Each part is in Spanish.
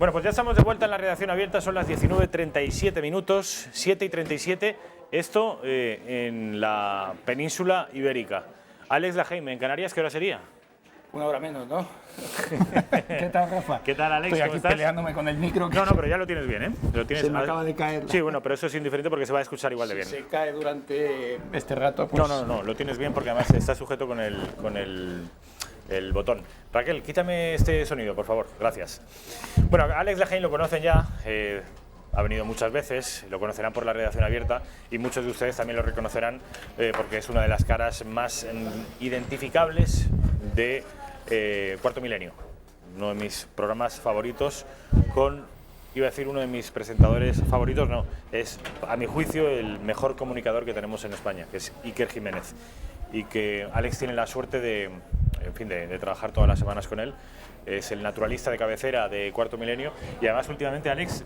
Bueno, pues ya estamos de vuelta en la redacción abierta, son las 19:37 minutos, 7:37, esto en la península ibérica. Alex Lajeime, en Canarias, ¿qué hora sería? Una hora menos, ¿no? ¿Qué tal, Rafa? ¿Qué tal, Alex? Estoy ¿Cómo aquí estás? peleándome con el micro. No, pero ya lo tienes bien, ¿eh? Lo tienes... Se me acaba de caer. Sí, bueno, pero eso es indiferente porque se va a escuchar igual de bien. Si se cae durante este rato, pues... No, lo tienes bien porque además está sujeto con el botón. Raquel, quítame este sonido, por favor. Gracias. Bueno, Alex Lajeime lo conocen ya. Ha venido muchas veces, lo conocerán por la redacción abierta y muchos de ustedes también lo reconocerán porque es una de las caras más identificables de Cuarto Milenio. Uno de mis programas favoritos con, iba a decir uno de mis presentadores favoritos, no, es a mi juicio el mejor comunicador que tenemos en España, que es Iker Jiménez. Y que Alex tiene la suerte de trabajar todas las semanas con él. Es el naturalista de cabecera de Cuarto Milenio y además últimamente, Alex,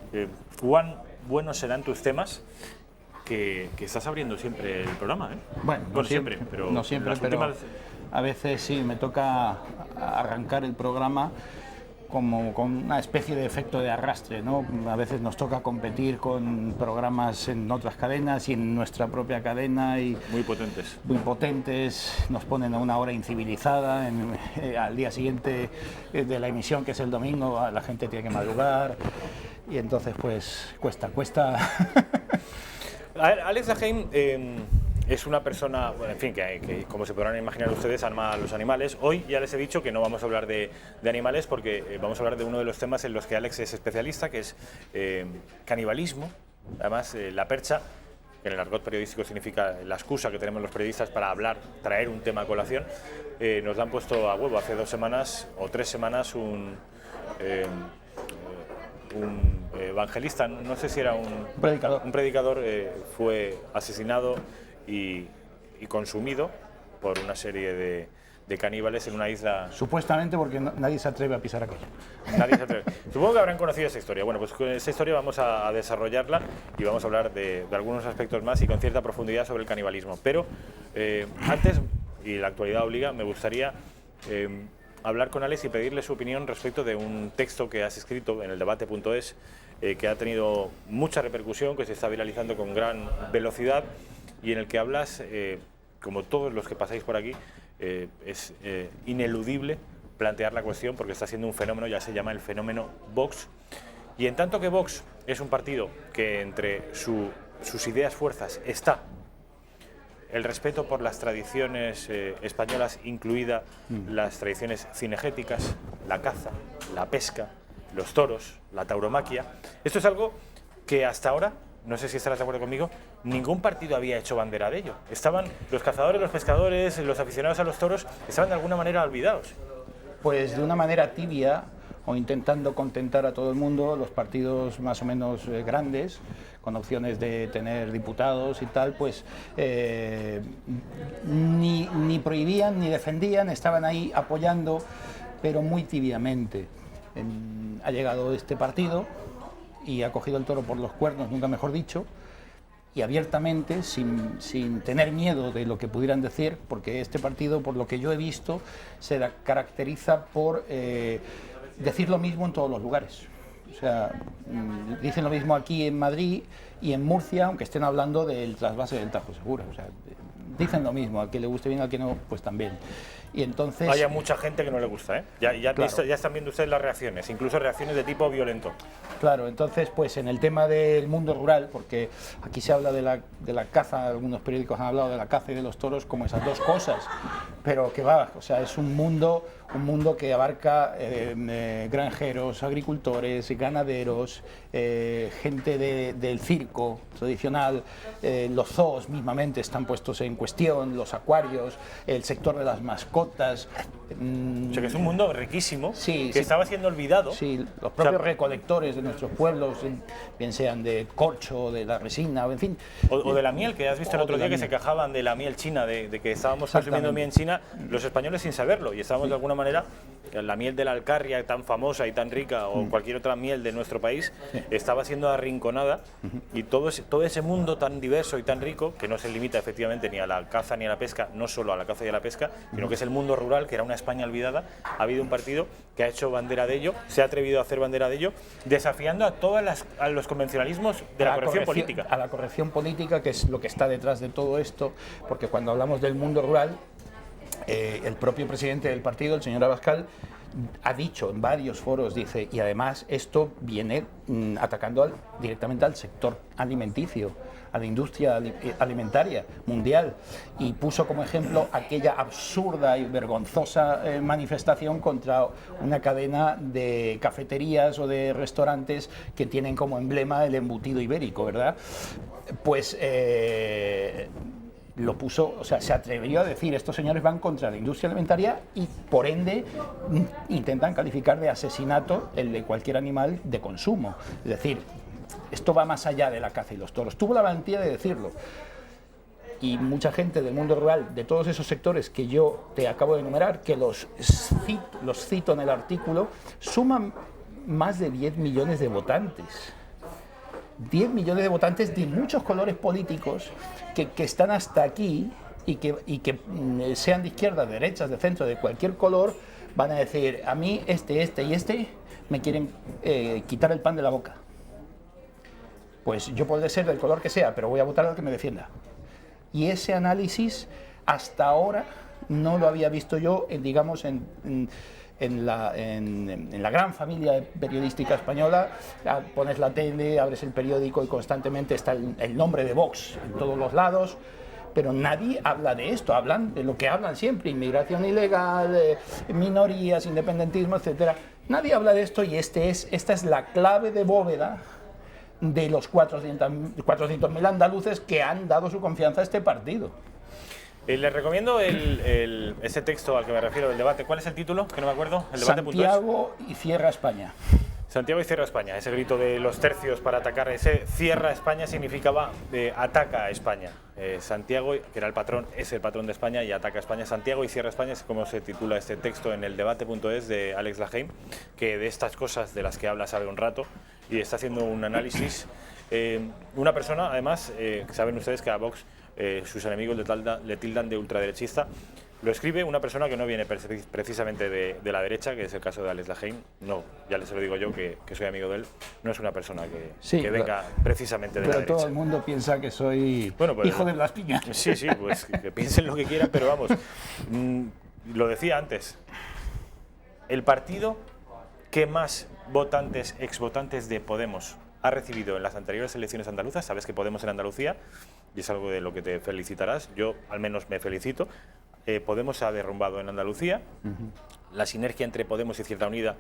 cuán buenos serán tus temas que estás abriendo siempre el programa, ¿eh? Bueno, no siempre, pero no siempre, las pero últimas... a veces sí me toca arrancar el programa como con una especie de efecto de arrastre, ¿no? A veces nos toca competir con programas en otras cadenas y en nuestra propia cadena y muy potentes, nos ponen a una hora incivilizada, al día siguiente de la emisión, que es el domingo, la gente tiene que madrugar y entonces pues cuesta. Alex Lajeime es una persona, bueno, en fin, que como se podrán imaginar ustedes, ama a los animales. Hoy ya les he dicho que no vamos a hablar de animales porque vamos a hablar de uno de los temas en los que Alex es especialista, que es canibalismo. Además, la percha, que en el argot periodístico significa la excusa que tenemos los periodistas para hablar, traer un tema a colación, nos la han puesto a huevo. Hace 2 semanas o 3 semanas un evangelista, no sé si era un predicador, fue asesinado y consumido por una serie de caníbales en una isla. Supuestamente porque nadie se atreve a pisar aquello. Nadie se atreve. Supongo que habrán conocido esa historia. Bueno, pues con esa historia vamos a desarrollarla y vamos a hablar de algunos aspectos más y con cierta profundidad sobre el canibalismo. Pero antes, y la actualidad obliga, me gustaría hablar con Alex y pedirle su opinión respecto de un texto que has escrito en el debate.es que ha tenido mucha repercusión, que se está viralizando con gran velocidad y en el que hablas, como todos los que pasáis por aquí, es ineludible plantear la cuestión porque está siendo un fenómeno, ya se llama el fenómeno Vox. Y en tanto que Vox es un partido que entre sus ideas fuerzas está el respeto por las tradiciones españolas, incluida las tradiciones cinegéticas, la caza, la pesca, los toros, la tauromaquia. Esto es algo que hasta ahora, no sé si estarás de acuerdo conmigo, ningún partido había hecho bandera de ello. Estaban los cazadores, los pescadores, los aficionados a los toros, estaban de alguna manera olvidados. Pues de una manera tibia o intentando contentar a todo el mundo, los partidos más o menos grandes, con opciones de tener diputados y tal, pues ni prohibían ni defendían, estaban ahí apoyando, pero muy tibiamente. Ha llegado este partido y ha cogido el toro por los cuernos, nunca mejor dicho, y abiertamente, sin tener miedo de lo que pudieran decir, porque este partido, por lo que yo he visto, se caracteriza por decir lo mismo en todos los lugares. O sea, dicen lo mismo aquí en Madrid y en Murcia, aunque estén hablando del trasvase del Tajo Segura. O sea, dicen lo mismo, al que le guste bien, al que no, pues también. Y entonces... Hay mucha gente que no le gusta, ¿eh? Ya están viendo ustedes las reacciones, incluso reacciones de tipo violento. Claro, entonces, pues en el tema del mundo rural, porque aquí se habla de la caza, algunos periódicos han hablado de la caza y de los toros como esas dos cosas, pero que va, o sea, es un mundo que abarca granjeros, agricultores, ganaderos, gente del circo tradicional, los zoos mismamente están puestos en cuestión, los acuarios, el sector de las mascotas. O sea, que es un mundo riquísimo, sí, que estaba siendo olvidado. Sí, los propios recolectores de nuestros pueblos, bien sean de corcho, de la resina, en fin. O de la miel, que has visto el otro día que se quejaban de la miel china, de que estábamos consumiendo miel china, los españoles sin saberlo, y estábamos de alguna manera la miel de la Alcarria, tan famosa y tan rica, o cualquier otra miel de nuestro país, estaba siendo arrinconada, y todo ese mundo tan diverso y tan rico, que no se limita efectivamente ni a la caza ni a la pesca, no solo a la caza y a la pesca, sino que es el mundo rural, que era una España olvidada. Ha habido un partido que ha hecho bandera de ello, se ha atrevido a hacer bandera de ello, desafiando a los convencionalismos de la corrección política. A la corrección política, que es lo que está detrás de todo esto, porque cuando hablamos del mundo rural, el propio presidente del partido, el señor Abascal, ha dicho en varios foros, dice, y además esto viene atacando directamente al sector alimenticio, a la industria alimentaria mundial, y puso como ejemplo aquella absurda y vergonzosa manifestación contra una cadena de cafeterías o de restaurantes que tienen como emblema el embutido ibérico, ¿verdad? Pues lo puso, o sea, se atrevió a decir, estos señores van contra la industria alimentaria y por ende intentan calificar de asesinato el de cualquier animal de consumo. Es decir, esto va más allá de la caza y los toros. Tuvo la valentía de decirlo. Y mucha gente del mundo rural, de todos esos sectores que yo te acabo de enumerar, que los cito en el artículo, suman más de 10 millones de votantes. 10 millones de votantes de muchos colores políticos que están hasta aquí y que sean de izquierda, de derechas, de centro, de cualquier color, van a decir, a mí este y este me quieren quitar el pan de la boca. Pues yo podré ser del color que sea, pero voy a votar al que me defienda. Y ese análisis hasta ahora no lo había visto yo, digamos, en la gran familia periodística española. Pones la tele, abres el periódico y constantemente está el nombre de Vox en todos los lados, pero nadie habla de esto. Hablan de lo que hablan siempre: inmigración ilegal, minorías, independentismo, etcétera. Nadie habla de esto, y esta es la clave de bóveda de los 400.000 andaluces que han dado su confianza a este partido. Les recomiendo ese texto al que me refiero del debate. ¿Cuál es el título? Que no me acuerdo. El debate. Santiago y cierra España. Santiago y cierra España. Ese grito de los tercios para atacar, ese cierra España significaba ataca a España. Santiago, que era el patrón, es el patrón de España, y ataca a España. Santiago y cierra España es como se titula este texto en el debate.es de Alex Laheim, que de estas cosas de las que habla sabe un rato y está haciendo un análisis. Una persona, además, saben ustedes que a Vox sus enemigos le tildan de ultraderechista. Lo escribe una persona que no viene precisamente de la derecha, que es el caso de Alex Laheim. No, ya les lo digo yo, que soy amigo de él. No es una persona que venga precisamente de la derecha. Pero todo el mundo piensa que soy hijo de Blas Piñar. Sí, pues que piensen lo que quieran, pero vamos, lo decía antes, el partido que más votantes, exvotantes de Podemos ha recibido en las anteriores elecciones andaluzas, sabes que Podemos en Andalucía, y es algo de lo que te felicitarás, yo al menos me felicito. Podemos se ha derrumbado en Andalucía. La sinergia entre Podemos y Izquierda Unida,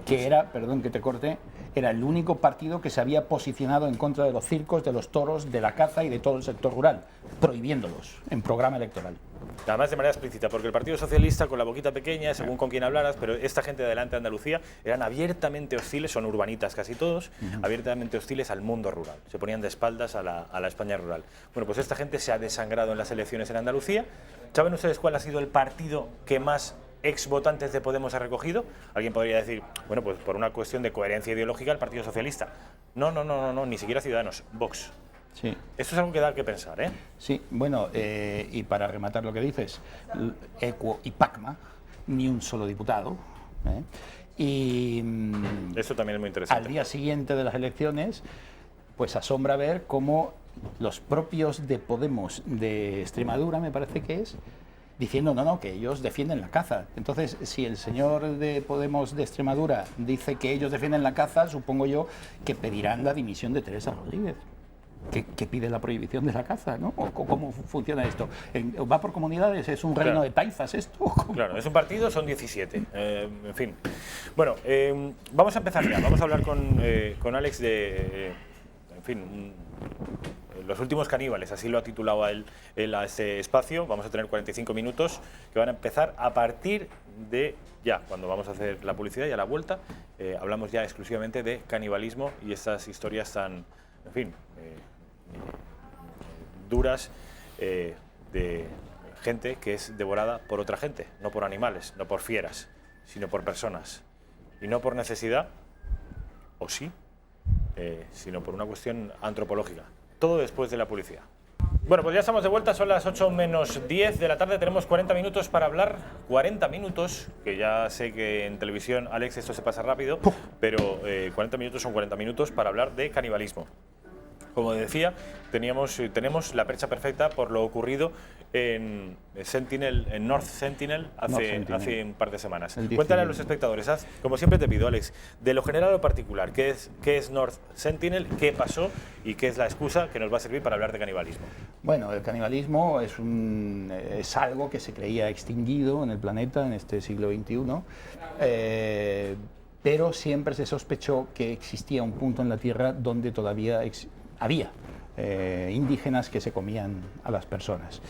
que era, perdón que te corte, era el único partido que se había posicionado en contra de los circos, de los toros, de la caza y de todo el sector rural, prohibiéndolos en programa electoral. Además de manera explícita, porque el Partido Socialista, con la boquita pequeña, según con quien hablaras, pero esta gente de Adelante Andalucía eran abiertamente hostiles, son urbanitas casi todos, abiertamente hostiles al mundo rural. Se ponían de espaldas a la España rural. Bueno, pues esta gente se ha desangrado en las elecciones en Andalucía. ¿Saben ustedes cuál ha sido el partido que más exvotantes de Podemos ha recogido? Alguien podría decir, bueno, pues por una cuestión de coherencia ideológica, el Partido Socialista. No, ni siquiera Ciudadanos, Vox. Sí. Esto es algo que da que pensar, ¿eh? Sí, bueno, y para rematar lo que dices, Equo y Pacma, ni un solo diputado. Y esto también es muy interesante. Al día siguiente de las elecciones, pues asombra ver cómo los propios de Podemos de Extremadura, me parece que es, diciendo no, que ellos defienden la caza. Entonces, si el señor de Podemos de Extremadura dice que ellos defienden la caza, supongo yo que pedirán la dimisión de Teresa Rodríguez, que pide la prohibición de la caza, ¿no? ¿O cómo funciona esto? ¿Va por comunidades? ¿Es un reino de taifas esto? Claro, es un partido, son 17. En fin. Bueno, vamos a empezar ya. Vamos a hablar con Alex de, en fin, los últimos caníbales, así lo ha titulado él a este espacio. Vamos a tener 45 minutos que van a empezar a partir de ya, cuando vamos a hacer la publicidad y a la vuelta. Hablamos ya exclusivamente de canibalismo y estas historias tan, en fin, duras, de gente que es devorada por otra gente, no por animales, no por fieras, sino por personas. Y no por necesidad, o sí, sino por una cuestión antropológica. Todo después de la publicidad. Bueno, pues ya estamos de vuelta, son las 8 menos 10 de la tarde, tenemos 40 minutos para hablar, 40 minutos, que ya sé que en televisión, Alex, esto se pasa rápido, pero 40 minutos son 40 minutos para hablar de canibalismo. Como decía, tenemos la percha perfecta por lo ocurrido en North Sentinel hace un par de semanas. Cuéntale a los espectadores, como siempre te pido, Alex, de lo general a lo particular, ¿qué es North Sentinel, qué pasó y qué es la excusa que nos va a servir para hablar de canibalismo? Bueno, el canibalismo es algo que se creía extinguido en el planeta en este siglo XXI, pero siempre se sospechó que existía un punto en la Tierra donde todavía había indígenas que se comían a las personas.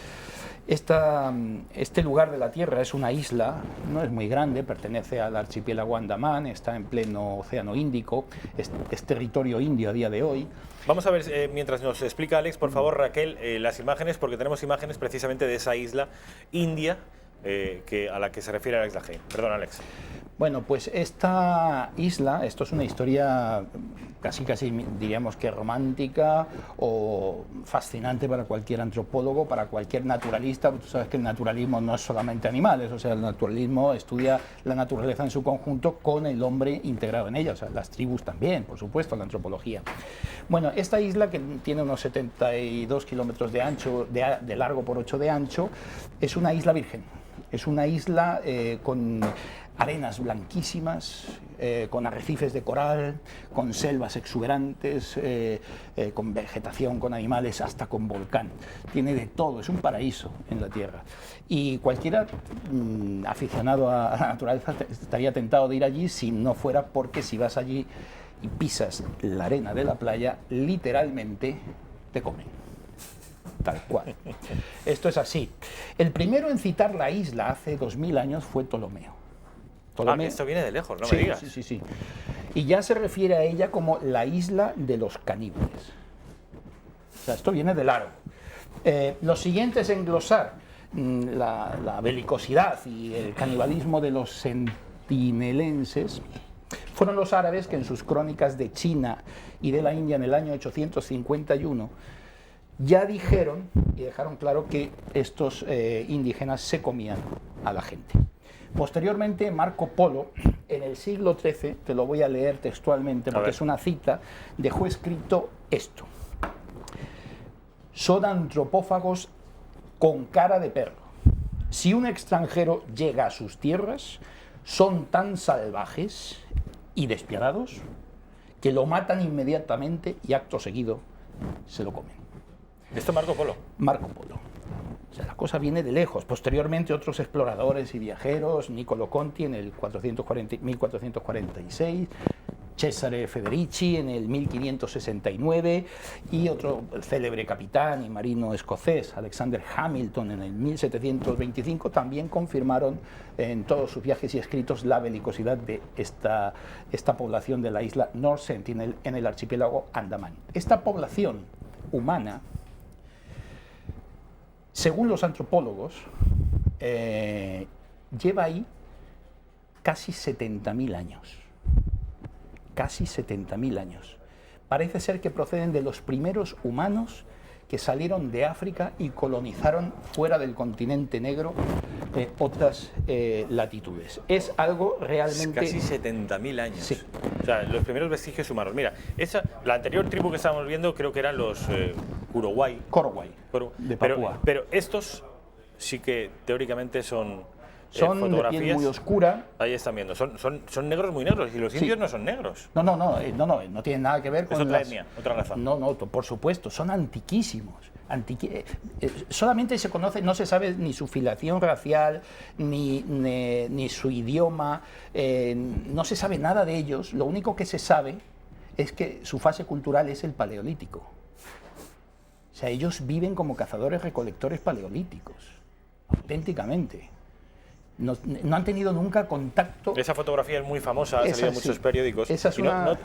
Este lugar de la Tierra es una isla, no es muy grande, pertenece al archipiélago Andamán, está en pleno Océano Índico, es territorio indio a día de hoy. Vamos a ver, mientras nos explica Alex, por favor, Raquel, las imágenes, porque tenemos imágenes precisamente de esa isla india a la que se refiere Alex Laje. Perdón, Alex. Bueno, pues esta isla, esto es una historia casi diríamos que romántica o fascinante para cualquier antropólogo, para cualquier naturalista. Tú sabes que el naturalismo no es solamente animales, o sea, el naturalismo estudia la naturaleza en su conjunto con el hombre integrado en ella, o sea, las tribus también, por supuesto, la antropología. Bueno, esta isla, que tiene unos 72 kilómetros de ancho, de largo por 8 de ancho, es una isla virgen. Es una isla con arenas blanquísimas, con arrecifes de coral, con selvas exuberantes, con vegetación, con animales, hasta con volcán. Tiene de todo, es un paraíso en la Tierra. Y cualquiera aficionado a la naturaleza estaría tentado de ir allí si no fuera porque si vas allí y pisas la arena de la playa, literalmente te comen. Tal cual. Esto es así. El primero en citar la isla hace 2000 años fue Ptolomeo. Que esto viene de lejos, no me digas. Sí. Y ya se refiere a ella como la isla de los caníbales. O sea, esto viene de largo. Lo siguiente es englosar la belicosidad y el canibalismo de los sentinelenses. Fueron los árabes que en sus crónicas de China y de la India en el año 851 ya dijeron y dejaron claro que estos indígenas se comían a la gente. Posteriormente, Marco Polo, en el siglo XIII, te lo voy a leer textualmente porque es una cita, dejó escrito esto: son antropófagos con cara de perro. Si un extranjero llega a sus tierras, son tan salvajes y despiadados que lo matan inmediatamente y acto seguido se lo comen. ¿Esto Marco Polo? Marco Polo. O sea, la cosa viene de lejos. Posteriormente, otros exploradores y viajeros, Niccolo Conti en el 1446, Cesare Federici en el 1569 y otro célebre capitán y marino escocés, Alexander Hamilton, en el 1725, también confirmaron en todos sus viajes y escritos la belicosidad de esta población de la isla North Sentinel en el archipiélago Andamán. Esta población humana, según los antropólogos, lleva ahí casi 70.000 años. Casi 70.000 años. Parece ser que proceden de los primeros humanos que salieron de África y colonizaron fuera del continente negro otras latitudes. Es algo realmente... Casi 70.000 años. Sí. O sea, los primeros vestigios humanos. Mira, la anterior tribu que estábamos viendo creo que eran los Korowai. De Papúa. Pero estos sí que teóricamente son de piel muy oscura. Ahí están viendo. Son negros, muy negros. Y los indios no son negros. No tienen nada que ver con otra etnia, otra raza. No, por supuesto, son antiquísimos. Solamente se conoce, no se sabe ni su filiación racial, ni su idioma, no se sabe nada de ellos. Lo único que se sabe es que su fase cultural es el paleolítico. O sea, ellos viven como cazadores-recolectores paleolíticos, auténticamente. No han tenido nunca contacto. Esa fotografía es muy famosa, ha salido en muchos periódicos.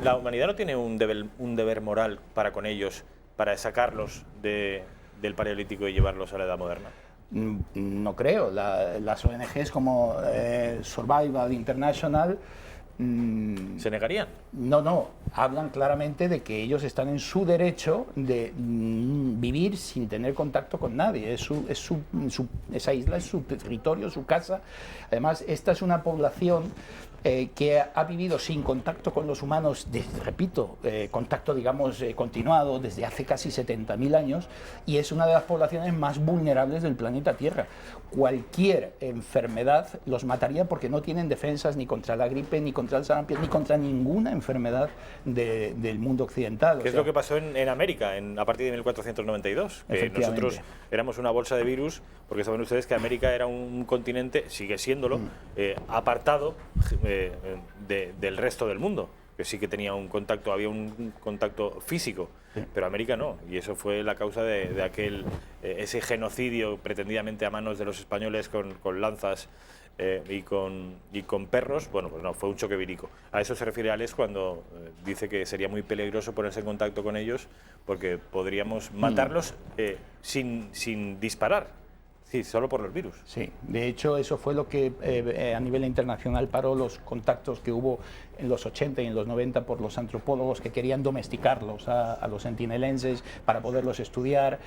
La humanidad no tiene un deber moral para con ellos, para sacarlos del paleolítico y llevarlos a la edad moderna. No creo. Las ONGs como Survival International ¿se negarían? No, hablan claramente de que ellos están en su derecho de vivir sin tener contacto con nadie. Esa isla es su territorio, su casa. Además, esta es una población que ha vivido sin contacto con los humanos, repito, contacto, digamos, continuado desde hace casi 70.000 años, y es una de las poblaciones más vulnerables del planeta Tierra. Cualquier enfermedad los mataría porque no tienen defensas ni contra la gripe, ni contra el sarampión, ni contra ninguna enfermedad del mundo occidental. ¿Qué es lo que pasó en América a partir de 1492? Que nosotros éramos una bolsa de virus, porque saben ustedes que América era un continente, sigue siéndolo, apartado del resto del mundo, que sí que tenía un contacto, había un contacto físico, pero América no, y eso fue la causa de aquel ese genocidio pretendidamente a manos de los españoles con lanzas y con perros. Bueno, pues no, fue un choque vírico. A eso se refiere Alex cuando dice que sería muy peligroso ponerse en contacto con ellos porque podríamos matarlos sin disparar. Sí, solo por los virus. Sí, de hecho eso fue lo que a nivel internacional paró los contactos que hubo en los 80 y en los 90 por los antropólogos que querían domesticarlos a los sentinelenses para poderlos estudiar,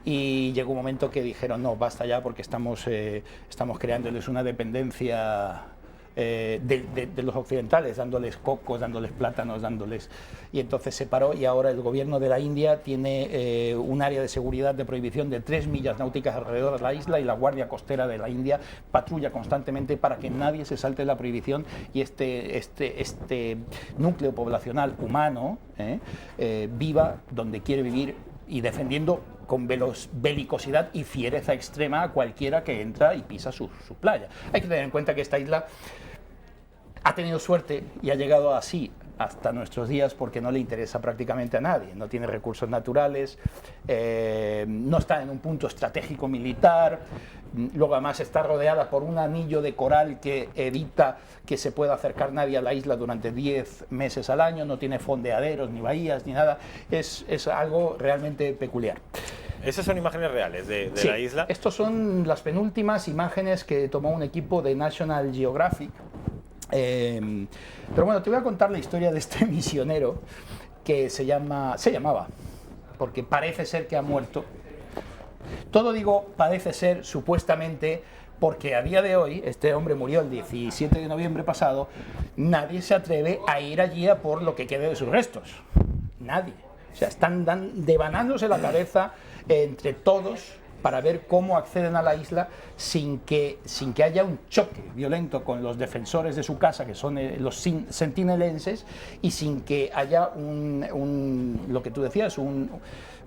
y llegó un momento que dijeron no, basta ya porque estamos creándoles una dependencia de los occidentales, dándoles cocos, dándoles plátanos, y entonces se paró, y ahora el gobierno de la India tiene un área de seguridad de prohibición de 3 millas náuticas alrededor de la isla, y la Guardia Costera de la India patrulla constantemente para que nadie se salte la prohibición, y este núcleo poblacional humano viva donde quiere vivir y defendiendo con belicosidad y fiereza extrema a cualquiera que entra y pisa su playa. Hay que tener en cuenta que esta isla ha tenido suerte y ha llegado así hasta nuestros días porque no le interesa prácticamente a nadie. No tiene recursos naturales, no está en un punto estratégico militar, luego además está rodeada por un anillo de coral que evita que se pueda acercar nadie a la isla durante 10 meses al año, no tiene fondeaderos, ni bahías, ni nada. Es algo realmente peculiar. ¿Esas son imágenes reales de sí, la isla? Estas son las penúltimas imágenes que tomó un equipo de National Geographic. Pero bueno, te voy a contar la historia de este misionero que se llamaba, porque parece ser que ha muerto. Todo digo parece ser, supuestamente, porque a día de hoy, este hombre murió el 17 de noviembre pasado, nadie se atreve a ir allí a por lo que quede de sus restos. Nadie. O sea, están devanándose la cabeza entre todos para ver cómo acceden a la isla sin que haya un choque violento con los defensores de su casa, que son los sentinelenses, y sin que haya lo que tú decías,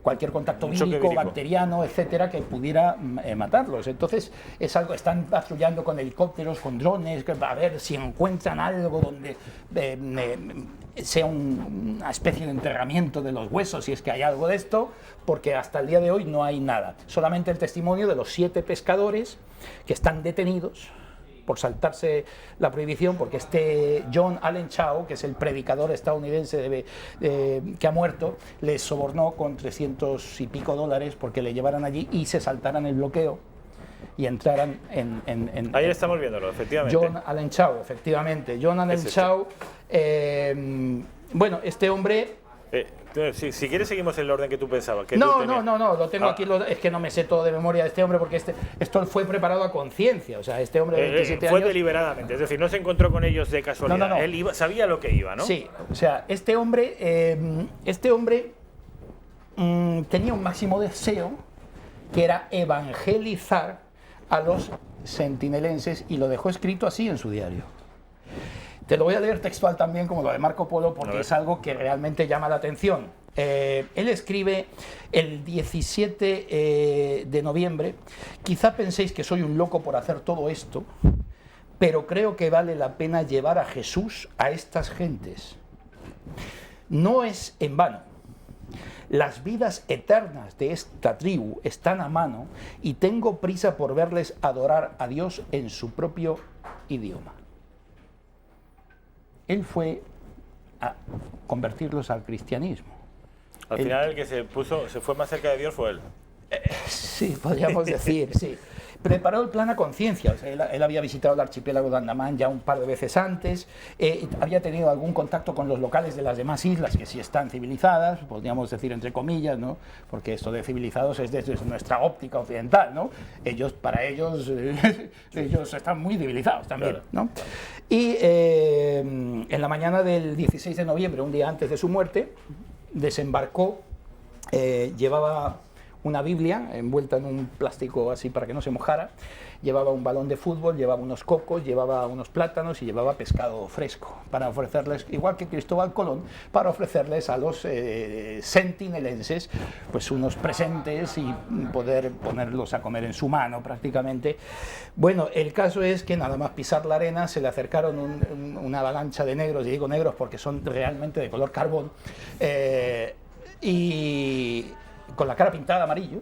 cualquier contacto vírico, bacteriano, etcétera, que pudiera matarlos. Entonces, es algo, están patrullando con helicópteros, con drones, a ver si encuentran algo donde sea una especie de enterramiento de los huesos, si es que hay algo de esto, porque hasta el día de hoy no hay nada. Solamente el testimonio de los 7 pescadores que están detenidos por saltarse la prohibición, porque este John Allen Chau, que es el predicador estadounidense que ha muerto, les sobornó con $300 y pico porque le llevaran allí y se saltaran el bloqueo y entraran en ahí estamos viéndolo, efectivamente. John Allen Chau, efectivamente. John Allen Chau, bueno, este hombre... Si quieres seguimos en el orden que tú pensabas. No, lo tengo aquí, es que no me sé todo de memoria de este hombre porque esto fue preparado a conciencia, o sea, este hombre de 27 fue años... deliberadamente, es decir, no se encontró con ellos de casualidad, No. Él sabía lo que iba, ¿no? Sí, o sea, este hombre tenía un máximo deseo que era evangelizar a los sentinelenses y lo dejó escrito así en su diario. Te lo voy a leer textual también, como lo de Marco Polo, porque es algo que realmente llama la atención. Él escribe el 17 de noviembre: quizá penséis que soy un loco por hacer todo esto, pero creo que vale la pena llevar a Jesús a estas gentes. No es en vano. Las vidas eternas de esta tribu están a mano y tengo prisa por verles adorar a Dios en su propio idioma. Él fue a convertirlos al cristianismo. Al final el que se fue más cerca de Dios fue él. Sí, podríamos decir, sí. preparó el plan a conciencia. O sea, él había visitado el archipiélago de Andamán ya un par de veces antes, había tenido algún contacto con los locales de las demás islas que sí están civilizadas, podríamos decir entre comillas, ¿no? Porque esto de civilizados es desde nuestra óptica occidental, ¿no? Para ellos, ellos están muy civilizados también, ¿no? Y en la mañana del 16 de noviembre, un día antes de su muerte, desembarcó, llevaba una Biblia envuelta en un plástico así para que no se mojara, llevaba un balón de fútbol, llevaba unos cocos, llevaba unos plátanos y llevaba pescado fresco para ofrecerles, igual que Cristóbal Colón, para ofrecerles a los sentinelenses pues unos presentes y poder ponerlos a comer en su mano prácticamente. Bueno, el caso es que nada más pisar la arena se le acercaron una avalancha de negros, y digo negros porque son realmente de color carbón, y con la cara pintada de amarillo,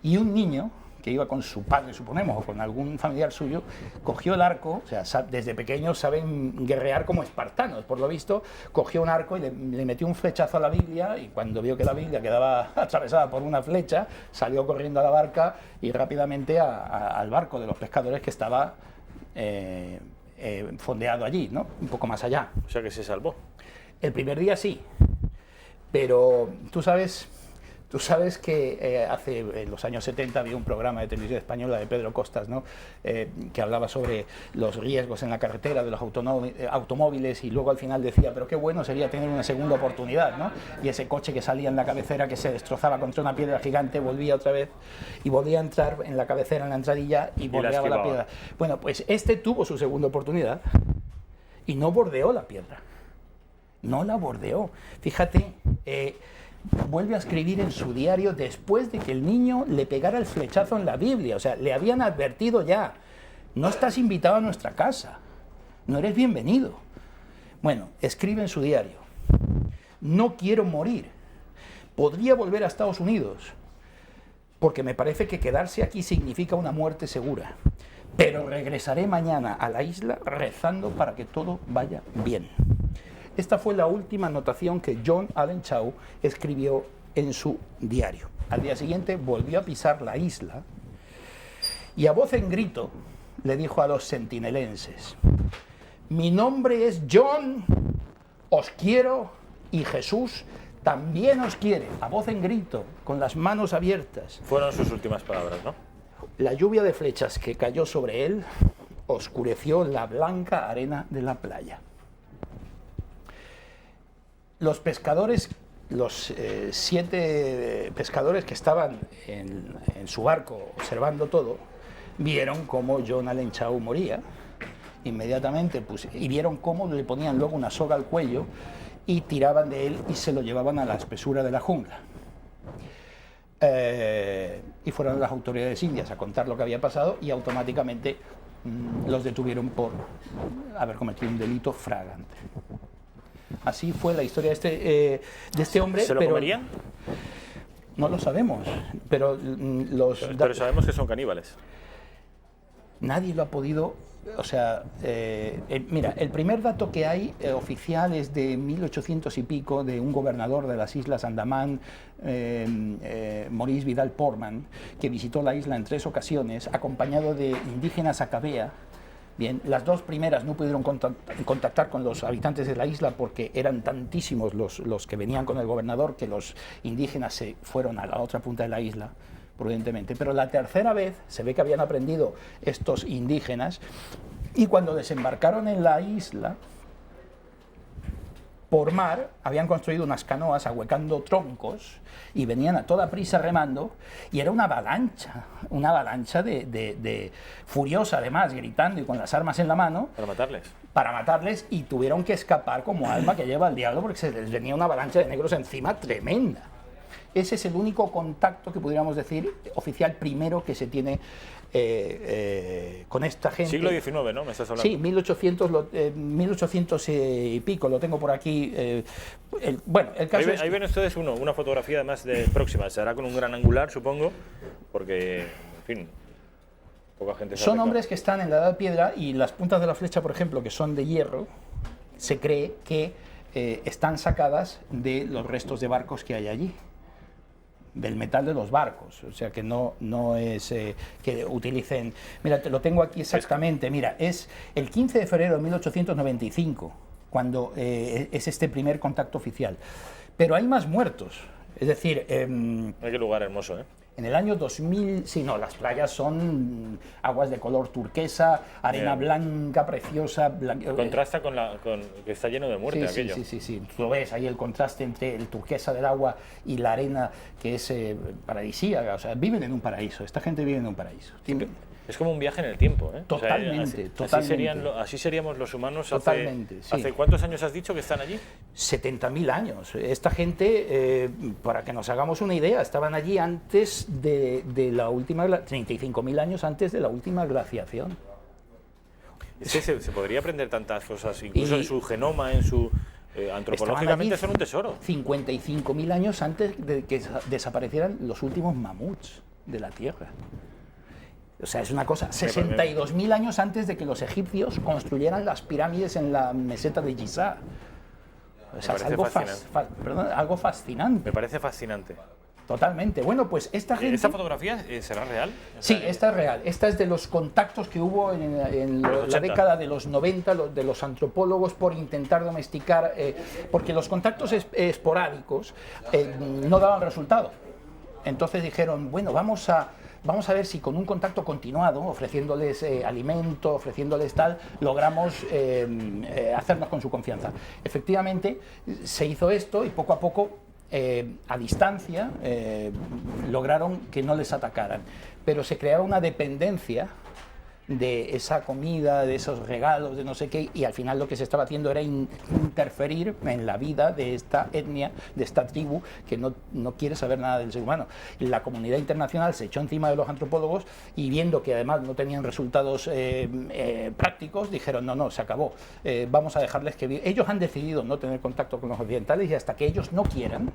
y un niño que iba con su padre, suponemos, o con algún familiar suyo, cogió el arco, o sea, desde pequeños saben guerrear como espartanos, por lo visto, cogió un arco y le metió un flechazo a la Biblia, y cuando vio que la Biblia quedaba atravesada por una flecha, salió corriendo a la barca y rápidamente al barco de los pescadores que estaba fondeado allí, ¿no? Un poco más allá. O sea que se salvó. El primer día sí, pero tú sabes que en los años 70 había un programa de televisión española de Pedro Costas, ¿no? Que hablaba sobre los riesgos en la carretera de los automóviles, y luego al final decía, pero qué bueno sería tener una segunda oportunidad, ¿no? Y ese coche que salía en la cabecera, que se destrozaba contra una piedra gigante, volvía otra vez y volvía a entrar en la cabecera, en la entradilla, y bordeaba la piedra. Bueno, pues este tuvo su segunda oportunidad y no bordeó la piedra. No la bordeó. Fíjate, vuelve a escribir en su diario después de que el niño le pegara el flechazo en la Biblia. O sea, le habían advertido ya, no estás invitado a nuestra casa, no eres bienvenido. Bueno, escribe en su diario, no quiero morir, podría volver a Estados Unidos, porque me parece que quedarse aquí significa una muerte segura, pero regresaré mañana a la isla rezando para que todo vaya bien. Esta fue la última anotación que John Allen Chau escribió en su diario. Al día siguiente volvió a pisar la isla y a voz en grito le dijo a los sentinelenses, mi nombre es John, os quiero y Jesús también os quiere. A voz en grito, con las manos abiertas. Fueron sus últimas palabras, ¿no? La lluvia de flechas que cayó sobre él oscureció la blanca arena de la playa. Los pescadores, los 7 pescadores que estaban en su barco observando todo, vieron cómo John Allen Chau moría inmediatamente, y vieron cómo le ponían luego una soga al cuello y tiraban de él y se lo llevaban a la espesura de la jungla. Y fueron las autoridades indias a contar lo que había pasado y automáticamente los detuvieron por haber cometido un delito flagrante. Así fue la historia de este hombre. ¿Se lo comerían? No lo sabemos, pero pero sabemos que son caníbales. Nadie lo ha podido. O sea, mira, el primer dato que hay oficial es de 1800 y pico, de un gobernador de las Islas Andamán, Maurice Vidal Portman, que visitó la isla en 3 ocasiones, acompañado de indígenas acabea. Bien, las 2 primeras no pudieron contactar con los habitantes de la isla porque eran tantísimos los que venían con el gobernador que los indígenas se fueron a la otra punta de la isla, prudentemente. Pero la tercera vez se ve que habían aprendido estos indígenas, y cuando desembarcaron en la isla, por mar, habían construido unas canoas ahuecando troncos y venían a toda prisa remando, y era una avalancha de furiosa, además, gritando y con las armas en la mano. Para matarles, y tuvieron que escapar como alma que lleva el diablo porque se les venía una avalancha de negros encima tremenda. Ese es el único contacto que pudiéramos decir oficial primero que se tiene con esta gente. Siglo XIX, ¿no? ¿Me estás hablando? Sí, 1800 y pico, lo tengo por aquí. Bueno, el caso ahí ven ustedes una fotografía además de próxima, se hará con un gran angular, supongo, porque, en fin, poca gente sabe. Son hombres que están en la Edad de Piedra, y las puntas de la flecha, por ejemplo, que son de hierro, se cree que están sacadas de los restos de barcos que hay allí. del metal de los barcos, o sea que no es que utilicen... Mira, te lo tengo aquí exactamente, mira, es el 15 de febrero de 1895, cuando es este primer contacto oficial. Pero hay más muertos, es decir... Hay que lugar hermoso, ¿eh? En el año 2000, sí, no, las playas son aguas de color turquesa, arena blanca, preciosa. Contrasta con que está lleno de muerte aquello. Sí. Tú lo ves ahí el contraste entre el turquesa del agua y la arena, que es paradisíaca. O sea, viven en un paraíso. Esta gente vive en un paraíso. Es como un viaje en el tiempo, ¿eh? Totalmente, o sea, totalmente. Así seríamos los humanos totalmente, ¿hace cuántos años has dicho que están allí? 70.000 años. Esta gente, para que nos hagamos una idea, estaban allí antes de la última, 35.000 años antes de la última glaciación. Es que se podría aprender tantas cosas, incluso en su genoma, en su... antropológicamente son un tesoro. 55.000 años antes de que desaparecieran los últimos mamuts de la Tierra. O sea, es una cosa, 62.000 años antes de que los egipcios construyeran las pirámides en la meseta de Giza. O sea, es algo fascinante. Me parece fascinante. Totalmente. Bueno, pues esta gente... ¿Esta fotografía será real? Sí, esta es real. Esta es de los contactos que hubo en la década de los 90, de los antropólogos por intentar domesticar, porque los contactos esporádicos no daban resultado. Entonces dijeron, bueno, vamos a ver si con un contacto continuado, ofreciéndoles alimento, ofreciéndoles tal, logramos hacernos con su confianza. Efectivamente, se hizo esto y poco a poco, a distancia, lograron que no les atacaran. Pero se creaba una dependencia de esa comida, de esos regalos, de no sé qué, y al final lo que se estaba haciendo era interferir en la vida de esta etnia, de esta tribu, que no quiere saber nada del ser humano. La comunidad internacional se echó encima de los antropólogos y viendo que además no tenían resultados prácticos, dijeron, no, se acabó, vamos a dejarles que vivan. Ellos han decidido no tener contacto con los occidentales y hasta que ellos no quieran,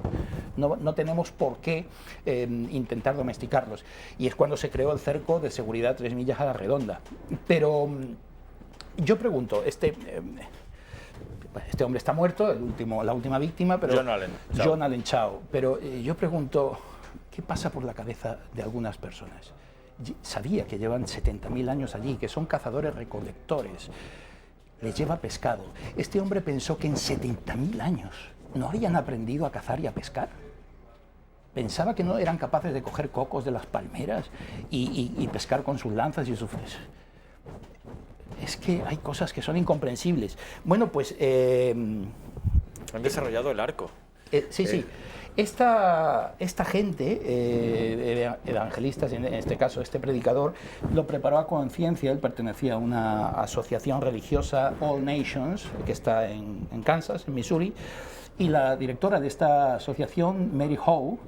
no tenemos por qué intentar domesticarlos. Y es cuando se creó el cerco de seguridad 3 millas a la redonda. Pero yo pregunto, este hombre está muerto, la última víctima, pero John Allen Chau. Pero yo pregunto, ¿qué pasa por la cabeza de algunas personas? Sabía que llevan 70.000 años allí, que son cazadores recolectores, les lleva pescado. Este hombre pensó que en 70.000 años no habían aprendido a cazar y a pescar. Pensaba que no eran capaces de coger cocos de las palmeras y pescar con sus lanzas y sus... Es que hay cosas que son incomprensibles. Bueno, pues... han desarrollado el arco. Sí. Esta gente, evangelistas, en este caso este predicador, lo preparó a conciencia. Él pertenecía a una asociación religiosa, All Nations, que está en Kansas, en Missouri. Y la directora de esta asociación, Mary Howe,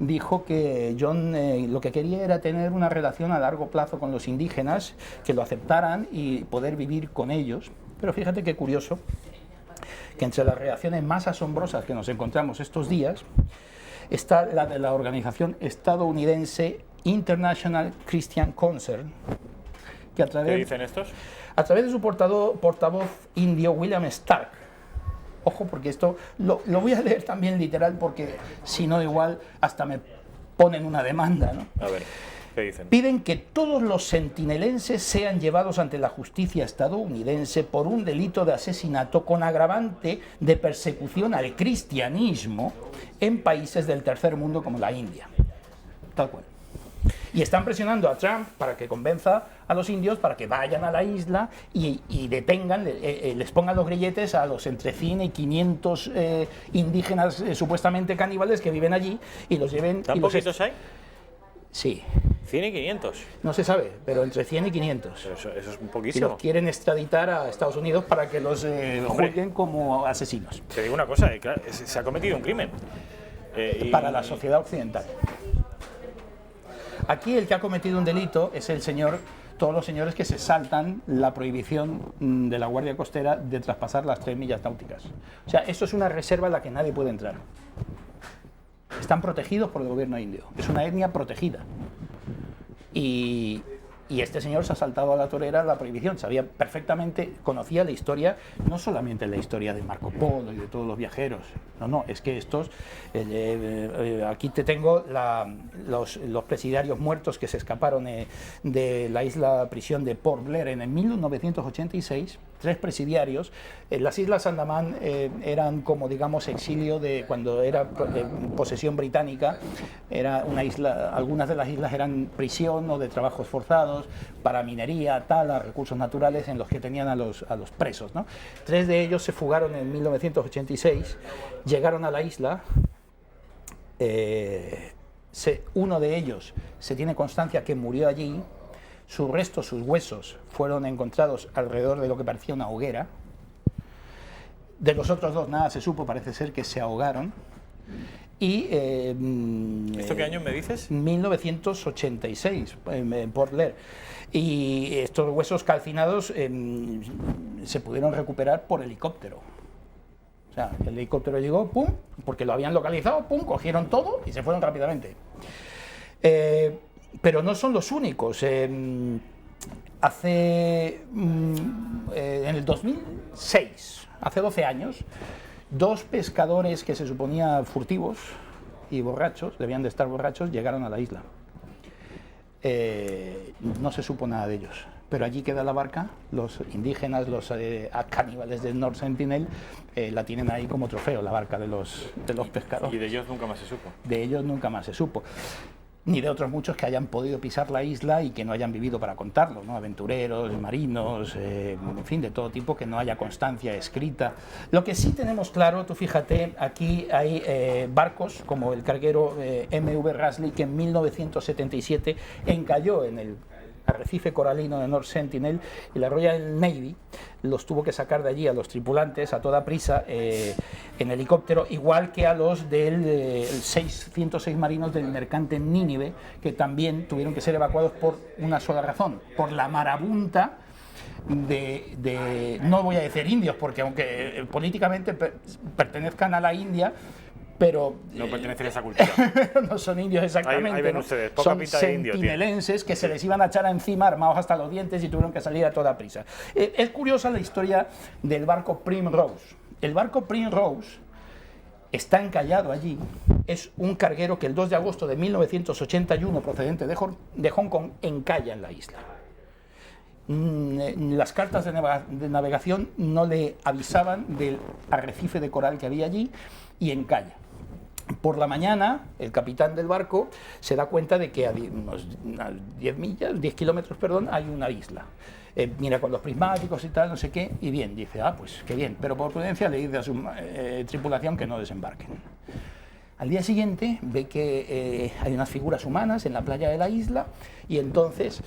dijo que John lo que quería era tener una relación a largo plazo con los indígenas, que lo aceptaran y poder vivir con ellos. Pero fíjate qué curioso, que entre las reacciones más asombrosas que nos encontramos estos días está la de la organización estadounidense International Christian Concern, que ¿Qué dicen estos? A través de su portavoz indio, William Stark. Ojo, porque esto lo voy a leer también literal, porque si no igual hasta me ponen una demanda, ¿no? A ver, ¿qué dicen? Piden que todos los sentinelenses sean llevados ante la justicia estadounidense por un delito de asesinato con agravante de persecución al cristianismo en países del tercer mundo como la India. Tal cual. Y están presionando a Trump para que convenza a los indios para que vayan a la isla y detengan, les pongan los grilletes a los entre 100 y 500 indígenas supuestamente caníbales que viven allí y los lleven... ¿Tan poquitos hay? Sí. 100 y 500. No se sabe, pero entre 100 y 500. Eso es un Y poquísimo. los quieren extraditar a Estados Unidos para que los juzguen como asesinos. Te digo una cosa, claro, se ha cometido un crimen. Para la sociedad occidental. Aquí el que ha cometido un delito es todos los señores que se saltan la prohibición de la Guardia Costera de traspasar las 3 millas náuticas. O sea, esto es una reserva en la que nadie puede entrar. Están protegidos por el gobierno indio. Es una etnia protegida. Y Y este señor se ha saltado a la torera la prohibición, sabía perfectamente, conocía la historia, no solamente la historia de Marco Polo y de todos los viajeros, no, es que estos, aquí te tengo los presidiarios muertos que se escaparon de la isla prisión de Port Blair en el 1986, 3 presidiarios. Las Islas Andamán eran como, digamos, exilio de cuando era posesión británica, era una isla, algunas de las islas eran prisión o de trabajos forzados, para minería, tala, recursos naturales en los que tenían a los presos, ¿no? 3 de ellos se fugaron en 1986, llegaron a la isla, uno de ellos se tiene constancia que murió allí, sus restos, sus huesos fueron encontrados alrededor de lo que parecía una hoguera. De los otros 2 nada se supo, parece ser que se ahogaron. Y, ¿Esto qué año me dices? 1986, en Port Blair. Y estos huesos calcinados se pudieron recuperar por helicóptero. O sea, el helicóptero llegó, pum, porque lo habían localizado, pum, cogieron todo y se fueron rápidamente. Pero no son los únicos. En el 2006, hace 12 años, 2 pescadores que se suponía furtivos y borrachos, debían de estar borrachos, llegaron a la isla. No se supo nada de ellos, pero allí queda la barca. Los indígenas, los caníbales del North Sentinel, la tienen ahí como trofeo, la barca de los pescadores. ¿Y de ellos nunca más se supo? De ellos nunca más se supo. Ni de otros muchos que hayan podido pisar la isla y que no hayan vivido para contarlo, ¿no? Aventureros, marinos, en fin, de todo tipo, que no haya constancia escrita. Lo que sí tenemos claro, tú fíjate, aquí hay barcos como el carguero MV Rasley, que en 1977 encalló en el arrecife coralino de North Sentinel, y la Royal Navy los tuvo que sacar de allí a los tripulantes a toda prisa en helicóptero, igual que a los del 106 marinos del mercante Nínive, que también tuvieron que ser evacuados por una sola razón, por la marabunta no voy a decir indios, porque aunque políticamente pertenezcan a la India, pero no pertenecen a esa cultura. No son indios exactamente. Ahí ven ¿no? ustedes, poca son pinta de indio, sentinelenses que se les iban a echar encima armados hasta los dientes y tuvieron que salir a toda prisa. Es curiosa la historia del barco Primrose. El barco Primrose está encallado allí. Es un carguero que el 2 de agosto de 1981, procedente de Hong Kong, encalla en la isla. Las cartas de navegación no le avisaban del arrecife de coral que había allí y encalla. Por la mañana, el capitán del barco se da cuenta de que a unos 10 kilómetros, hay una isla. Mira con los prismáticos y tal, no sé qué, y bien, dice, pues qué bien, pero por prudencia le dice a su tripulación que no desembarquen. Al día siguiente ve que hay unas figuras humanas en la playa de la isla, y entonces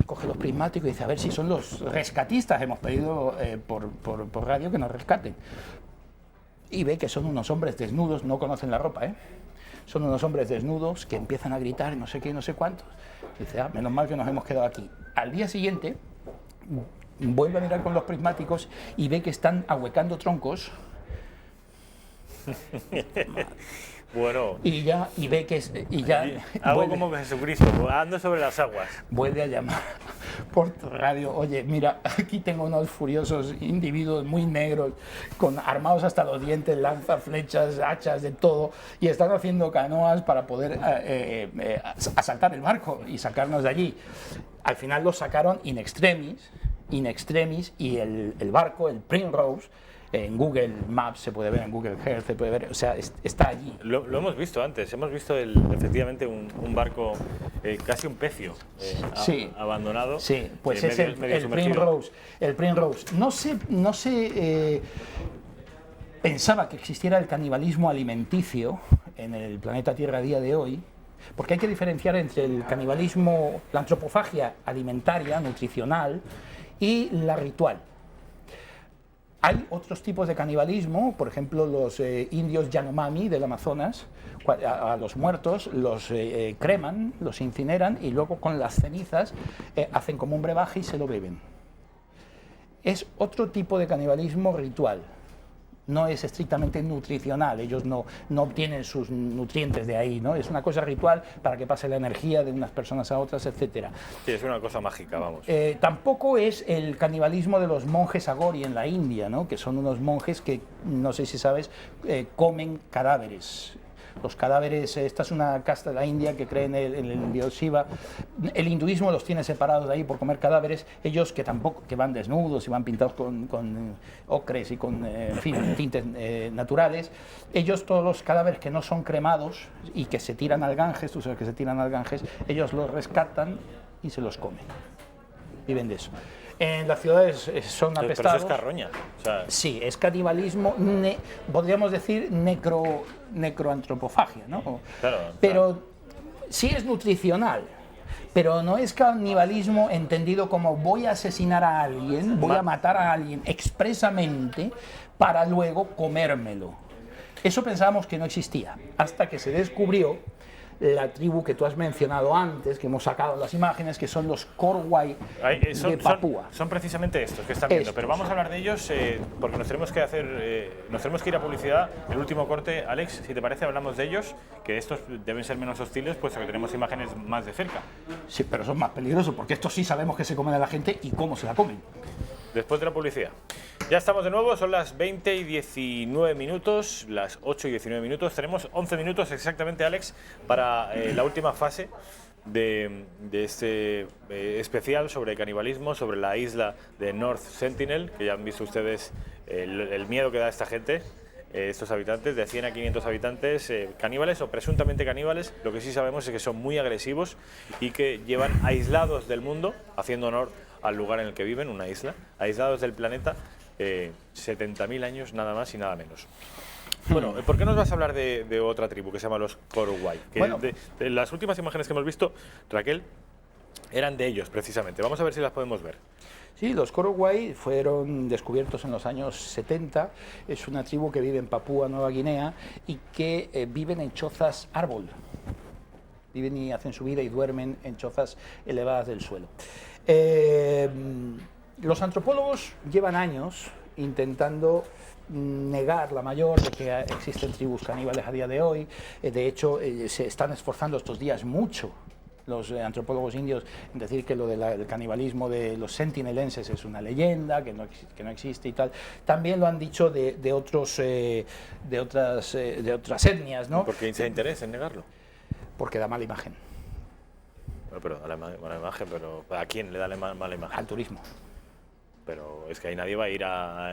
coge los prismáticos y dice, a ver si son los rescatistas, hemos pedido por radio que nos rescaten. Y ve que son unos hombres desnudos, no conocen la ropa, son unos hombres desnudos que empiezan a gritar no sé qué, no sé cuántos. Dice, menos mal que nos hemos quedado aquí. Al día siguiente vuelve a mirar con los prismáticos y ve que están ahuecando troncos. Bueno, y ve que hago como Jesucristo, ando sobre las aguas. Vuelve a llamar por radio, oye, mira, aquí tengo unos furiosos individuos muy negros, armados hasta los dientes, lanzas, flechas, hachas, de todo, y están haciendo canoas para poder asaltar el barco y sacarnos de allí. Al final los sacaron in extremis, y el barco, el Primrose, en Google Maps se puede ver, en Google Earth se puede ver, o sea, está allí. Lo hemos visto antes, hemos visto efectivamente un barco, casi un pecio, sí, abandonado. Sí, pues es el Primrose. El Primrose. No sé, pensaba que existiera el canibalismo alimenticio en el planeta Tierra a día de hoy, porque hay que diferenciar entre el canibalismo, la antropofagia alimentaria, nutricional, y la ritual. Hay otros tipos de canibalismo, por ejemplo, los indios Yanomami del Amazonas, a los muertos los creman, los incineran y luego con las cenizas hacen como un brebaje y se lo beben. Es otro tipo de canibalismo ritual. no es estrictamente nutricional, ellos no obtienen sus nutrientes de ahí, ¿no? Es una cosa ritual para que pase la energía de unas personas a otras, etcétera. Sí, es una cosa mágica, vamos. Tampoco es el canibalismo de los monjes Agori en la India, ¿no? Que son unos monjes que, no sé si sabes, comen cadáveres. Los cadáveres, esta es una casta de la India que cree en el dios Shiva. El hinduismo los tiene separados de ahí por comer cadáveres. Ellos que tampoco, que van desnudos y van pintados con ocres y con en fin, tintes naturales. Ellos, todos los cadáveres que no son cremados y que se tiran al Ganges, tú sabes que se tiran al Ganges, ellos los rescatan y se los comen. Viven de eso. En las ciudades son apestados. Pero eso es carroña. O sea... Sí, es canibalismo, podríamos decir necroantropofagia, ¿no? Claro, pero sí es nutricional, pero no es canibalismo entendido como voy a asesinar a alguien, voy a matar a alguien expresamente para luego comérmelo. Eso pensábamos que no existía, hasta que se descubrió la tribu que tú has mencionado antes, que hemos sacado las imágenes, que son los Korowai de Papúa. Son precisamente estos que están viendo, pero vamos a hablar de ellos porque nos tenemos que ir a publicidad. El último corte, Alex, si te parece, hablamos de ellos, que estos deben ser menos hostiles, puesto que tenemos imágenes más de cerca. Sí, pero son más peligrosos, porque estos sí sabemos que se comen a la gente y cómo se la comen. Después de la publicidad. Ya estamos de nuevo, son las 20 y 19 minutos, las 8 y 19 minutos. Tenemos 11 minutos exactamente, Alex, para la última fase de este especial sobre canibalismo, sobre la isla de North Sentinel, que ya han visto ustedes el miedo que da esta gente, estos habitantes, de 100 a 500 habitantes, caníbales o presuntamente caníbales. Lo que sí sabemos es que son muy agresivos y que llevan aislados del mundo, haciendo honor al lugar en el que viven, una isla, aislados del planeta, 70.000 años, nada más y nada menos. Bueno, ¿por qué nos vas a hablar de otra tribu que se llama los Korowai? Que bueno, de las últimas imágenes que hemos visto, Raquel, eran de ellos precisamente. Vamos a ver si las podemos ver. Sí, los Korowai fueron descubiertos en los años 70. Es una tribu que vive en Papúa Nueva Guinea y que viven en chozas árbol. Viven y hacen su vida y duermen en chozas elevadas del suelo. Los antropólogos llevan años intentando negar la mayor de que existen tribus caníbales a día de hoy. De hecho, se están esforzando estos días mucho los antropólogos indios en decir que lo del canibalismo de los sentinelenses es una leyenda, que no existe y tal. También lo han dicho de otras etnias, ¿no? ¿Por qué se interesa en negarlo? Porque da mala imagen. Bueno, pero da mala imagen, pero ¿a quién le da mala imagen? Al turismo. Pero es que ahí nadie va a ir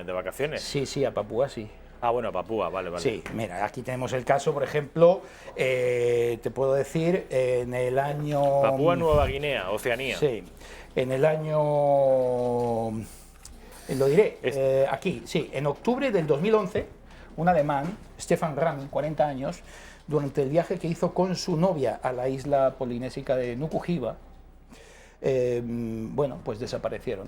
de vacaciones. Sí, a Papúa sí. Ah, bueno, a Papúa, vale. Sí, mira, aquí tenemos el caso, por ejemplo, te puedo decir, en el año... Papúa Nueva Guinea, Oceanía. Sí, en el año... lo diré, aquí, sí, en octubre del 2011, un alemán, Stefan Ramm, 40 años, durante el viaje que hizo con su novia a la isla polinésica de Nukuhiva, bueno, pues desaparecieron.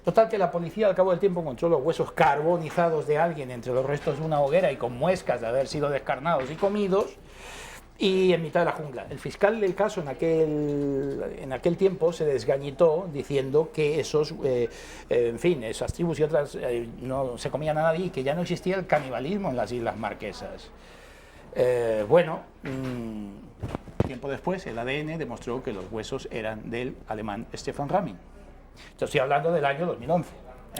Total, que la policía al cabo del tiempo encontró los huesos carbonizados de alguien entre los restos de una hoguera y con muescas de haber sido descarnados y comidos, y en mitad de la jungla. El fiscal del caso en aquel tiempo se desgañitó diciendo que en fin, esas tribus y otras no se comían a nadie y que ya no existía el canibalismo en las Islas Marquesas. Tiempo después, el ADN demostró que los huesos eran del alemán Stefan Ramm. Estoy hablando del año 2011.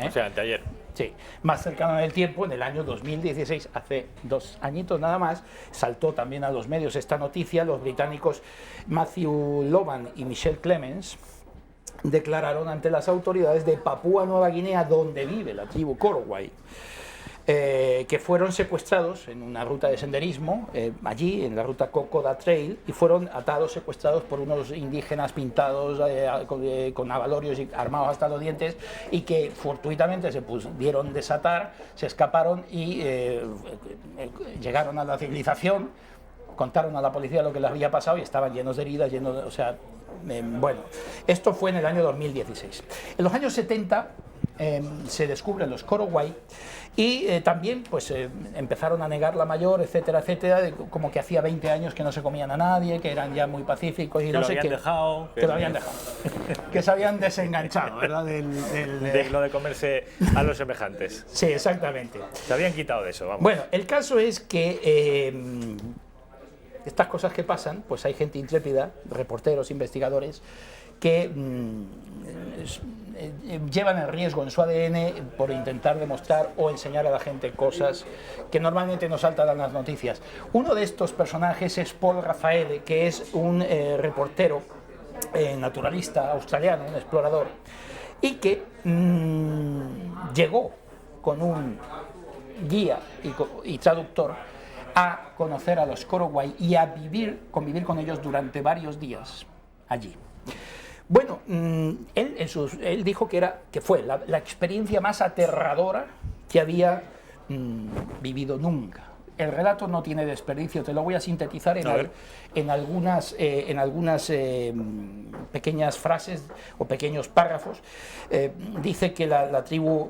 O sea, anteayer. Sí, más cercano en el tiempo, en el año 2016, hace 2 añitos nada más, saltó también a los medios esta noticia. Los británicos Matthew Loban y Michelle Clemens declararon ante las autoridades de Papúa Nueva Guinea, donde vive la tribu Korowai, que fueron secuestrados en una ruta de senderismo, allí en la ruta Kokoda Trail, y fueron atados, secuestrados por unos indígenas pintados con abalorios y armados hasta los dientes, y que fortuitamente se pudieron desatar, se escaparon y llegaron a la civilización, contaron a la policía lo que les había pasado y estaban llenos de heridas, bueno, esto fue en el año 2016. En los años 70 se descubren los Korowai y también pues empezaron a negar la mayor, etcétera, etcétera, como que hacía 20 años que no se comían a nadie, que eran ya muy pacíficos y que no lo sé habían qué. dejado, Que lo habían dejado. Que se habían desenganchado, ¿verdad? De lo de comerse a los semejantes. Sí, exactamente. Se habían quitado de eso, vamos. Bueno, el caso es que estas cosas que pasan, pues hay gente intrépida, reporteros, investigadores, que llevan el riesgo en su ADN por intentar demostrar o enseñar a la gente cosas que normalmente no saltan en las noticias. Uno de estos personajes es Paul Raffaele, que es un reportero naturalista australiano, un explorador, y que llegó con un guía y traductor a conocer a los Korowai y a convivir con ellos durante varios días allí. Bueno, él dijo que fue la experiencia más aterradora que había vivido nunca. El relato no tiene desperdicio, te lo voy a sintetizar en algunas pequeñas frases o pequeños párrafos. Dice que la tribu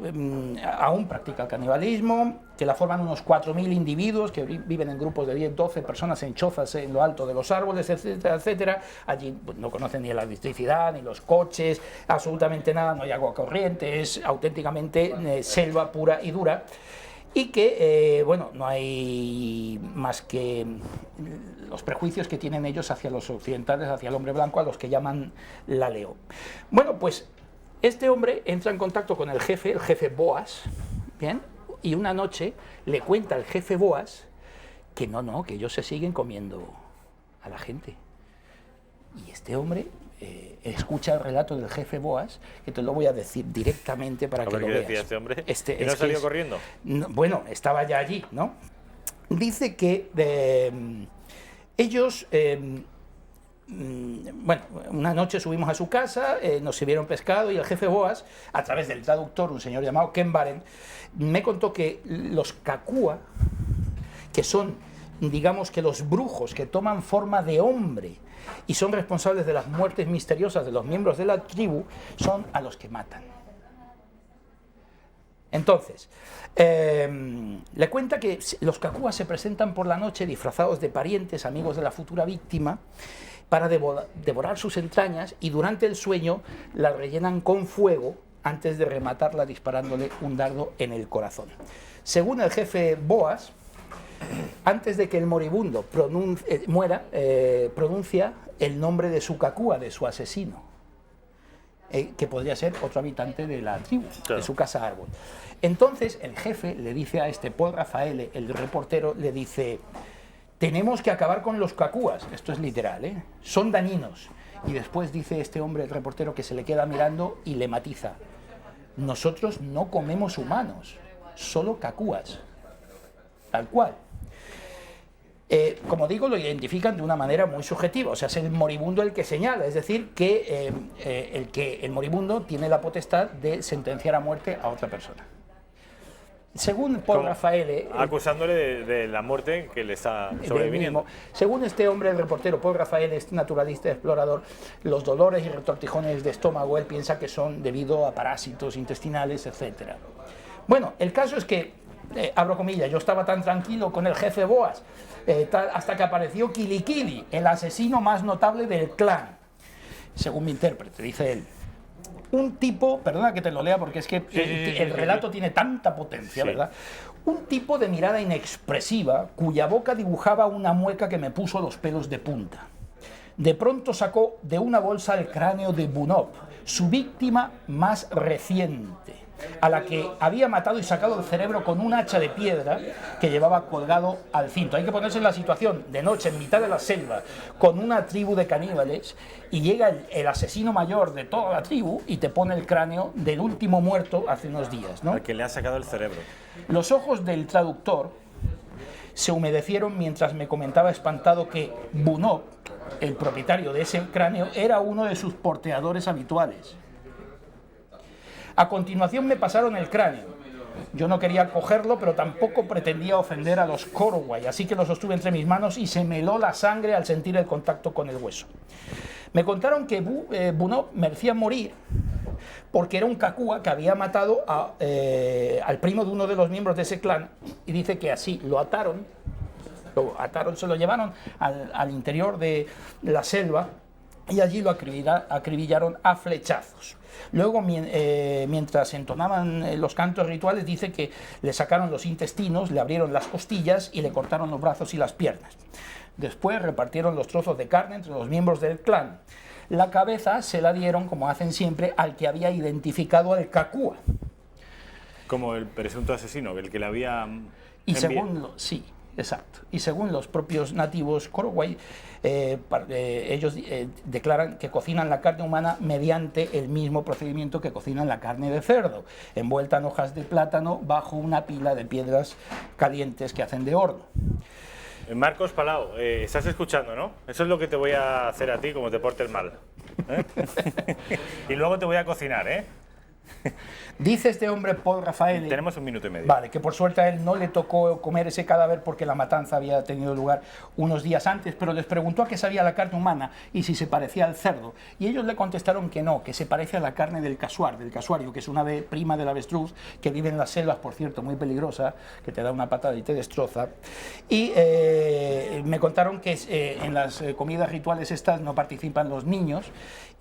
aún practica el canibalismo, que la forman unos 4.000 individuos que viven en grupos de 10, 12 personas en chozas en lo alto de los árboles, etcétera, etcétera. Allí pues, no conocen ni la electricidad, ni los coches, absolutamente nada, no hay agua corriente, es auténticamente selva pura y dura. Y que, bueno, no hay más que los prejuicios que tienen ellos hacia los occidentales, hacia el hombre blanco, a los que llaman laleo. Bueno, pues este hombre entra en contacto con el jefe Boas, ¿bien? Y una noche le cuenta al jefe Boas que que ellos se siguen comiendo a la gente. Y este hombre escucha el relato del jefe Boas, que te lo voy a decir directamente para que lo veas. ¿Qué decía este hombre? ¿Y no salió corriendo? Bueno, estaba ya allí, ¿no? Dice que ellos, bueno, una noche subimos a su casa, nos sirvieron pescado y el jefe Boas, a través del traductor, un señor llamado Ken Baren, me contó que los Kakua, que son, digamos que los brujos que toman forma de hombre y son responsables de las muertes misteriosas de los miembros de la tribu, son a los que matan. Entonces, le cuenta que los Kakua se presentan por la noche disfrazados de parientes, amigos de la futura víctima, para devorar sus entrañas y durante el sueño la rellenan con fuego antes de rematarla disparándole un dardo en el corazón. Según el jefe Boas, antes de que el moribundo muera, pronuncia el nombre de su Kakua, de su asesino, que podría ser otro habitante de la tribu, claro, de su casa árbol. Entonces el jefe le dice a este Paul Raffaele, el reportero, le dice: tenemos que acabar con los Kakuas, esto es literal, son dañinos. Y después dice este hombre, el reportero, que se le queda mirando y le matiza: nosotros no comemos humanos, solo Kakuas. Tal cual. Como digo, lo identifican de una manera muy subjetiva, o sea, es el moribundo el que señala, es decir, que el moribundo tiene la potestad de sentenciar a muerte a otra persona. Según Paul Raffaele... Acusándole de la muerte que le está sobreviniendo. Según este hombre, el reportero Paul Raffaele, este naturalista explorador, los dolores y retortijones de estómago, él piensa que son debido a parásitos intestinales, etc. Bueno, el caso es que, abro comillas, yo estaba tan tranquilo con el jefe Boas, hasta que apareció Kilikili, el asesino más notable del clan, según mi intérprete, dice él. Un tipo, perdona que te lo lea porque es que el relato tiene tanta potencia, ¿verdad? Un tipo de mirada inexpresiva, cuya boca dibujaba una mueca que me puso los pelos de punta. De pronto sacó de una bolsa el cráneo de Bunop, su víctima más reciente, a la que había matado y sacado el cerebro con un hacha de piedra que llevaba colgado al cinto. Hay que ponerse en la situación de noche, en mitad de la selva, con una tribu de caníbales, y llega el asesino mayor de toda la tribu y te pone el cráneo del último muerto hace unos días, ¿no? Al que le ha sacado el cerebro. Los ojos del traductor se humedecieron mientras me comentaba espantado que Bunop, el propietario de ese cráneo, era uno de sus porteadores habituales. A continuación me pasaron el cráneo. Yo no quería cogerlo, pero tampoco pretendía ofender a los Korowai, así que lo sostuve entre mis manos y se me heló la sangre al sentir el contacto con el hueso. Me contaron que Bunop merecía morir porque era un Kakua que había matado al primo de uno de los miembros de ese clan, y dice que así lo ataron, se lo llevaron al interior de la selva y allí lo acribillaron a flechazos. Luego, mientras entonaban los cantos rituales, dice que le sacaron los intestinos, le abrieron las costillas y le cortaron los brazos y las piernas. Después repartieron los trozos de carne entre los miembros del clan. La cabeza se la dieron, como hacen siempre, al que había identificado al Kakua. Como el presunto asesino, el que le había Sí, exacto. Y según los propios nativos Korowai, ellos declaran que cocinan la carne humana mediante el mismo procedimiento que cocinan la carne de cerdo, envuelta en hojas de plátano bajo una pila de piedras calientes que hacen de horno. Marcos Palau, estás escuchando, ¿no? Eso es lo que te voy a hacer a ti como te portes mal. Y luego te voy a cocinar, ¿eh? Dice este hombre, Paul Rafael... Tenemos 1 minuto y medio. Vale, que por suerte a él no le tocó comer ese cadáver porque la matanza había tenido lugar unos días antes, pero les preguntó a qué sabía la carne humana y si se parecía al cerdo. Y ellos le contestaron que no, que se parece a la carne del casuario, que es una ave prima del avestruz, que vive en las selvas, por cierto, muy peligrosa, que te da una patada y te destroza. Y me contaron que en las comidas rituales estas no participan los niños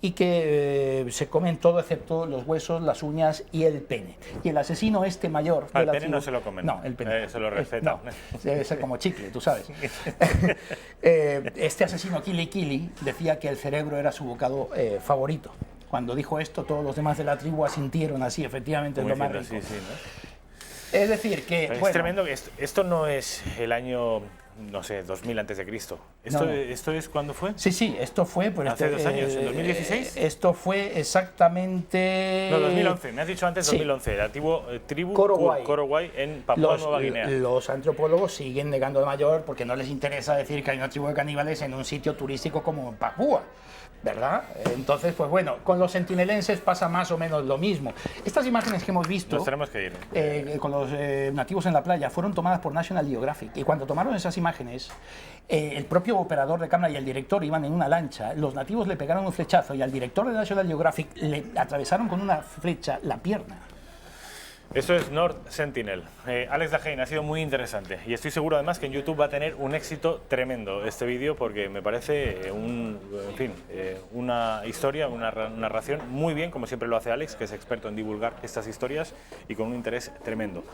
y que se comen todo excepto los huesos, las uñas y el pene. Y el asesino mayor... El pene no se lo comen. No, el pene. Se lo respetan. No, debe ser como chicle, tú sabes. Este asesino Kili Kili decía que el cerebro era su bocado favorito. Cuando dijo esto, todos los demás de la tribu asintieron así, efectivamente, es lo más rico. Sí, ¿no? Es decir, que... Es tremendo que esto no es el año... no sé, 2000 antes de Cristo. ¿Esto es cuándo fue? Sí, esto fue... Pues, hace 2 años, ¿en 2016? Esto fue exactamente... No, 2011, me has dicho antes 2011, la tribu Korowai en Papúa Nueva Guinea. Los antropólogos siguen negando de mayor porque no les interesa decir que hay una tribu de caníbales en un sitio turístico como Papúa, ¿verdad? Entonces, pues bueno, con los sentinelenses pasa más o menos lo mismo. Estas imágenes que hemos visto... Nos tenemos que ir. Con los nativos en la playa fueron tomadas por National Geographic, y cuando tomaron esas imágenes, el propio operador de cámara y el director iban en una lancha, los nativos le pegaron un flechazo y al director de National Geographic le atravesaron con una flecha la pierna. Eso es North Sentinel. Alex Dahein, ha sido muy interesante y estoy seguro además que en YouTube va a tener un éxito tremendo este vídeo porque me parece una historia, una narración muy bien, como siempre lo hace Alex, que es experto en divulgar estas historias y con un interés tremendo.